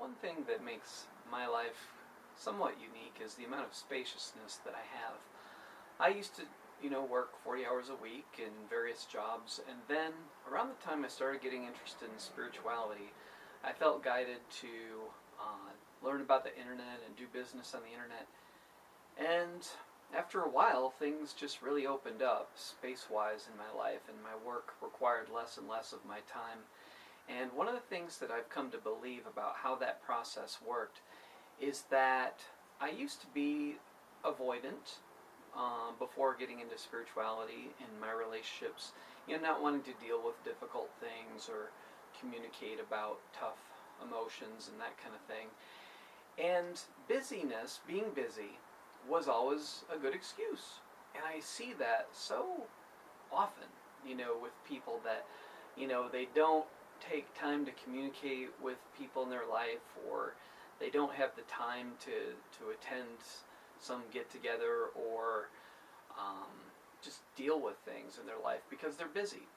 One thing that makes my life somewhat unique is the amount of spaciousness that I have. I used to, work 40 hours a week in various jobs, and then around the time I started getting interested in spirituality, I felt guided to learn about the internet and do business on the internet. And after a while, things just really opened up space-wise in my life, and my work required less and less of my time. And one of the things that I've come to believe about how that process worked is that I used to be avoidant before getting into spirituality in my relationships, not wanting to deal with difficult things or communicate about tough emotions and that kind of thing. And busyness, being busy, was always a good excuse. And I see that so often, with people that, they don't take time to communicate with people in their life, or they don't have the time to attend some get-together or just deal with things in their life because they're busy.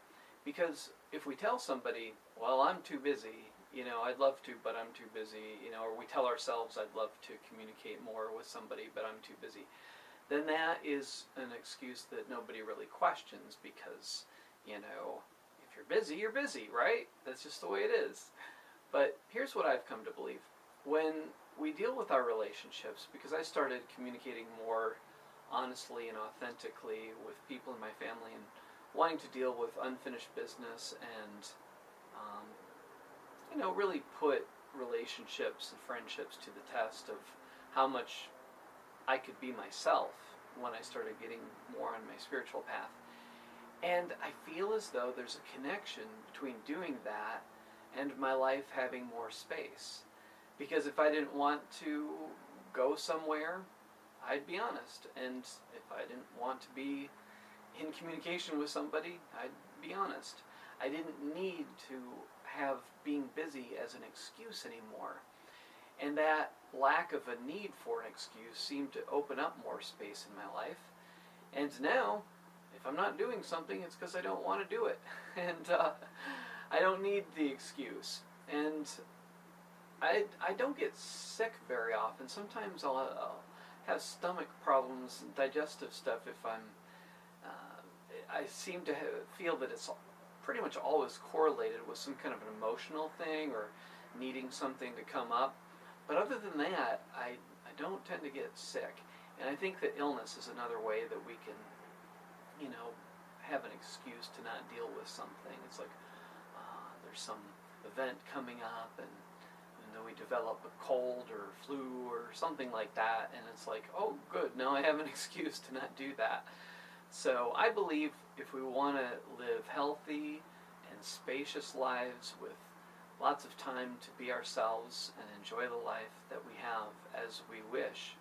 Because if we tell somebody, well, I'm too busy, I'd love to, but I'm too busy, or we tell ourselves, I'd love to communicate more with somebody, but I'm too busy, then that is an excuse that nobody really questions because, if you're busy, you're busy, right? That's just the way it is. But here's what I've come to believe. When we deal with our relationships, because I started communicating more honestly and authentically with people in my family and wanting to deal with unfinished business and really put relationships and friendships to the test of how much I could be myself when I started getting more on my spiritual path. And I feel as though there's a connection between doing that and my life having more space. Because if I didn't want to go somewhere, I'd be honest. And if I didn't want to be in communication with somebody, I'd be honest. I didn't need to have being busy as an excuse anymore. And that lack of a need for an excuse seemed to open up more space in my life. And now, if I'm not doing something, it's because I don't want to do it. And I don't need the excuse. And I don't get sick very often. Sometimes I'll have stomach problems and digestive stuff if I seem to feel that it's pretty much always correlated with some kind of an emotional thing or needing something to come up. But other than that, I don't tend to get sick. And I think that illness is another way that we can, have an excuse to not deal with something. It's like there's some event coming up and then we develop a cold or flu or something like that, and it's like, oh good, now I have an excuse to not do that. So I believe if we want to live healthy and spacious lives with lots of time to be ourselves and enjoy the life that we have as we wish,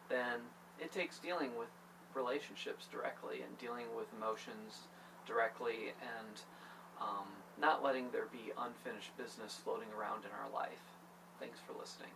then it takes dealing with relationships directly and dealing with emotions directly and not letting there be unfinished business floating around in our life. Thanks for listening.